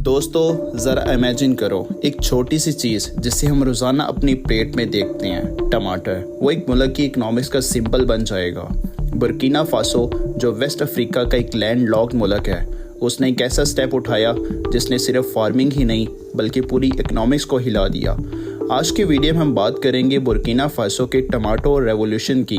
दोस्तों ज़रा इमेजिन करो एक छोटी सी चीज़ जिसे हम रोज़ाना अपनी प्लेट में देखते हैं, टमाटर, वो एक मुल्क की इकनॉमिक्स का सिंबल बन जाएगा। बुर्किना फासो जो वेस्ट अफ्रीका का एक लैंड लॉक्ड मुल्क है, उसने एक ऐसा स्टेप उठाया जिसने सिर्फ फार्मिंग ही नहीं बल्कि पूरी इकनॉमिक्स को हिला दिया। आज के वीडियो में हम बात करेंगे बुर्किना फासो के टमाटो रेवोल्यूशन की,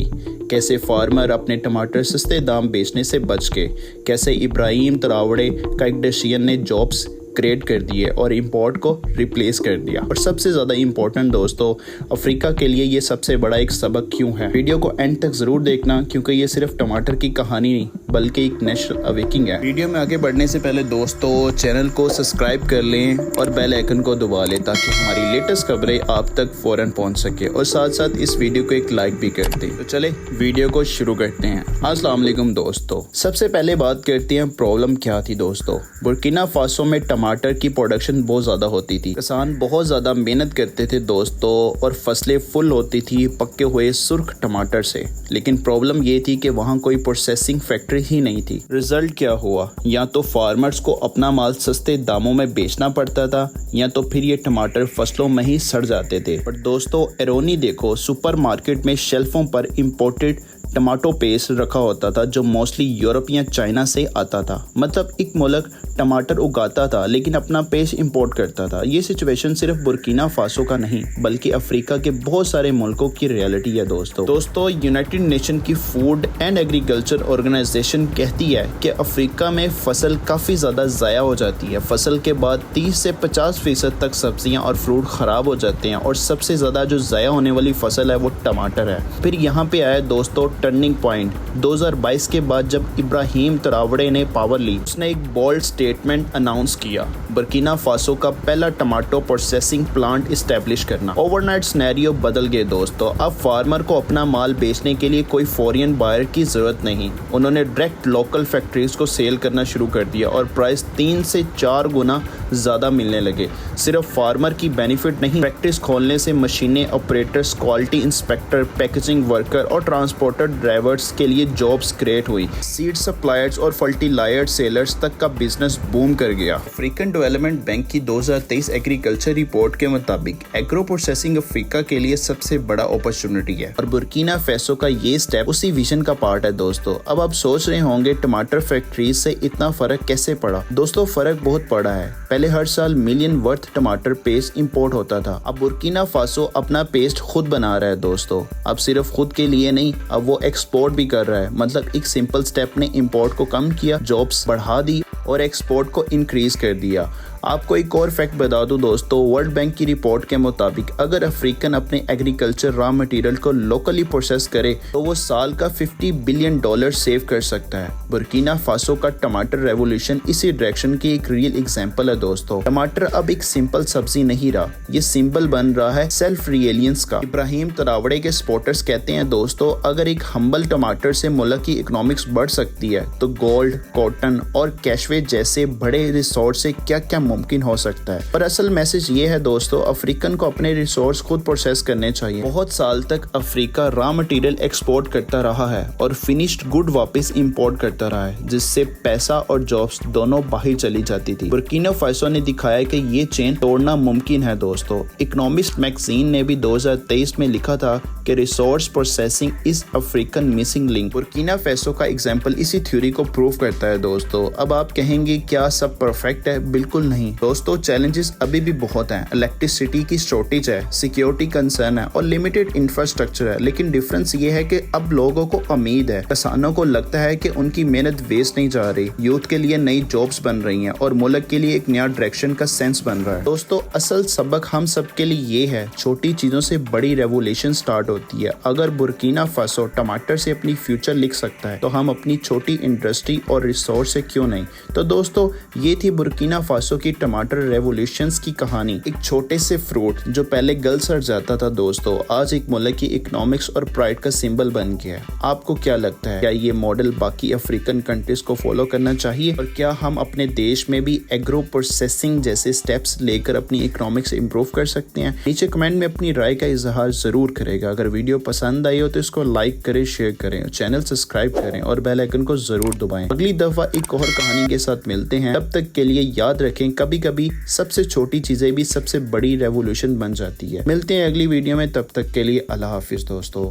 कैसे फार्मर अपने टमाटर सस्ते दाम बेचने से बच गए, कैसे इब्राहिम ट्राओरे का एक डिसीजन ने जॉब्स क्रिएट कर दिए और इंपोर्ट को रिप्लेस कर दिया। और सबसे ज़्यादा इम्पोर्टेंट दोस्तों, अफ्रीका के लिए ये सबसे बड़ा एक सबक क्यों है। वीडियो को एंड तक ज़रूर देखना क्योंकि ये सिर्फ टमाटर की कहानी नहीं बल्कि एक नेशनल अवेकिंग है। वीडियो में आगे बढ़ने से पहले दोस्तों चैनल को सब्सक्राइब कर लें और बेल आइकन को दबा लें ताकि हमारी लेटेस्ट खबरें आप तक फ़ौरन पहुंच सके, और साथ साथ इस वीडियो को एक लाइक भी कर दें। तो चले वीडियो को शुरू करते हैं। अस्सलाम वालेकुम दोस्तों, सबसे पहले बात करते हैं प्रॉब्लम क्या थी दोस्तों। बुर्किना फासो में टमाटर की प्रोडक्शन बहुत ज़्यादा होती थी, किसान बहुत ज़्यादा मेहनत करते थे दोस्तों और फसलें फुल होती थी पके हुए सुर्ख टमाटर से, लेकिन प्रॉब्लम ये थी कि वहाँ कोई प्रोसेसिंग फैक्ट्री ही नहीं थी। रिजल्ट क्या हुआ, या तो फार्मर्स को अपना माल सस्ते दामों में बेचना पड़ता था या तो फिर ये टमाटर फसलों में ही सड़ जाते थे। पर दोस्तों इरोनी देखो, सुपरमार्केट में शेल्फों पर इंपोर्टेड टमाटो पेस्ट रखा होता था जो मोस्टली यूरोप या चाइना से आता था। मतलब एक मुल्क टमाटर उगाता था लेकिन अपना पेस्ट इंपोर्ट करता था। ये सिचुएशन सिर्फ बुर्किना फासो का नहीं बल्कि अफ्रीका के बहुत सारे मुल्कों की रियलिटी है दोस्तों यूनाइटेड नेशन की फूड एंड एग्रीकल्चर ऑर्गेनाइजेशन कहती है कि अफ्रीका में फसल काफ़ी ज़्यादा ज़ाया हो जाती है। फसल के बाद 30 से 50% तक सब्जियां और फ्रूट ख़राब हो जाते हैं और सबसे ज़्यादा जो ज़ाया होने वाली फसल है वो टमाटर है। फिर यहाँ पे आया दोस्तों टर्निंग पॉइंट 2022 के बाद जब इब्राहिम ट्राओरे ने पावर ली। उसने एक बोल्ड स्टेटमेंट अनाउंस किया, बुर्किना फासो का पहला टमाटो प्रोसेसिंग प्लांट इस्टेब्लिश करना। ओवरनाइट सिनेरियो बदल गए दोस्तों। अब फार्मर को अपना माल बेचने के लिए कोई फॉरेन बायर की जरूरत नहीं, उन्होंने डायरेक्ट लोकल फैक्ट्रीज को सेल करना शुरू कर दिया और प्राइस 3 से 4 गुना ज़्यादा मिलने लगे। सिर्फ फार्मर की बेनिफिट नहीं, फैक्ट्रीज खोलने से मशीनें, operators, quality inspector, packaging worker और ट्रांसपोर्टर ड्राइवर्स के लिए जॉब्स क्रिएट हुई। सीड सप्लायर्स और फर्टिलाइजर सेलर्स तक का बिजनेस बूम कर गया। अफ्रीकन डेवलपमेंट बैंक की 2023 एग्रीकल्चर रिपोर्ट के मुताबिक एग्रो प्रोसेसिंग अफ्रीका के लिए सबसे बड़ा अपॉर्चुनिटी है और बुर्किना फासो का ये स्टेप उसी विजन का पार्ट है दोस्तों। अब आप सोच रहे होंगे टमाटर फैक्ट्रीज से इतना फर्क कैसे पड़ा। दोस्तों फर्क बहुत पड़ा है। पहले हर साल मिलियन वर्थ टमाटर पेस्ट इंपोर्ट होता था, अब बुर्किना फासो अपना पेस्ट खुद बना रहा है दोस्तों। अब सिर्फ खुद के लिए नहीं, अब वो एक्सपोर्ट भी कर रहा है। मतलब एक सिंपल स्टेप ने इंपोर्ट को कम किया, जॉब्स बढ़ा दी और एक्सपोर्ट को इंक्रीज कर दिया। आपको एक और फैक्ट बता दूं दोस्तों, वर्ल्ड बैंक की रिपोर्ट के मुताबिक अगर अफ्रीकन अपने एग्रीकल्चर रॉ मटेरियल को लोकली प्रोसेस करे तो वो साल का $50 बिलियन सेव कर सकता है। बुर्किना फासो का टमाटर रेवोल्यूशन इसी डायरेक्शन की एक रियल एग्जांपल है दोस्तों। टमाटर अब एक सिंपल सब्जी नहीं रहा, ये सिंबल बन रहा है सेल्फ रिलियंस का। इब्राहिम ट्राओरे के सपोर्टर्स कहते हैं दोस्तों, अगर एक हम्बल टमाटर से मुल्क की इकोनॉमिक्स बढ़ सकती है तो गोल्ड, कॉटन और कैशवे जैसे बड़े रिसोर्स से क्या क्या मुमकिन हो सकता है। पर असल मैसेज ये है दोस्तों, अफ्रीकन को अपने रिसोर्स खुद प्रोसेस करने चाहिए। बहुत साल तक अफ्रीका रॉ मटेरियल एक्सपोर्ट करता रहा है और फिनिश्ड गुड वापस इंपोर्ट करता रहा है, जिससे पैसा और जॉब्स दोनों बाहर चली जाती थी। बुर्किना फासो ने दिखाया कि ये चेन तोड़ना मुमकिन है दोस्तों। इकोनॉमिस्ट मैगजीन ने भी 2023 में लिखा था कि resource processing is African missing link. Burkina Faso का एग्जाम्पल इसी थ्योरी को प्रूव करता है दोस्तों। अब आप कहेंगे क्या सब परफेक्ट है? बिल्कुल नहीं दोस्तों, चैलेंजेस अभी भी बहुत हैं। इलेक्ट्रिसिटी की शॉर्टेज है, सिक्योरिटी कंसर्न है और लिमिटेड इंफ्रास्ट्रक्चर है, लेकिन डिफरेंस ये है कि अब लोगों को उम्मीद है, किसानों को लगता है कि उनकी मेहनत वेस्ट नहीं जा रही, यूथ के लिए नई जॉब्स बन रही हैं और मुल्क के लिए एक नया डायरेक्शन का सेंस बन रहा है। दोस्तों असल सबक हम सब के लिए ये है, छोटी चीजों से बड़ी रेवोल्यूशन स्टार्ट होती है। अगर बुर्किना फासो टमाटर से अपनी फ्यूचर लिख सकता है तो हम अपनी छोटी इंडस्ट्री और रिसोर्स से क्यों नहीं। तो दोस्तों ये थी बुर्किना फासो की टमाटर रेवोल्यूशंस की कहानी। एक छोटे से फ्रूट जो पहले गल सड़ जाता था दोस्तों, आज एक मुल्क की इकोनॉमिक्स और प्राइड का सिंबल बन गया है। आपको क्या लगता है, क्या ये मॉडल बाकी अफ्रीकन कंट्रीज को फॉलो करना चाहिए और क्या हम अपने देश में भी एग्रो प्रोसेसिंग जैसे स्टेप्स लेकर अपनी इकोनॉमिक्स इंप्रूव कर सकते हैं? नीचे कमेंट में अपनी राय का इजहार जरूर करेगा। अगर वीडियो पसंद आई हो तो इसको लाइक करें, शेयर करें, चैनल सब्सक्राइब करें और बेल आइकन को जरूर दबाएं। अगली दफा एक और कहानी के साथ मिलते हैं, तब तक के लिए याद रखें कभी कभी सबसे छोटी चीजें भी सबसे बड़ी रेवोल्यूशन बन जाती है। मिलते हैं अगली वीडियो में, तब तक के लिए अल्लाह हाफिज दोस्तों।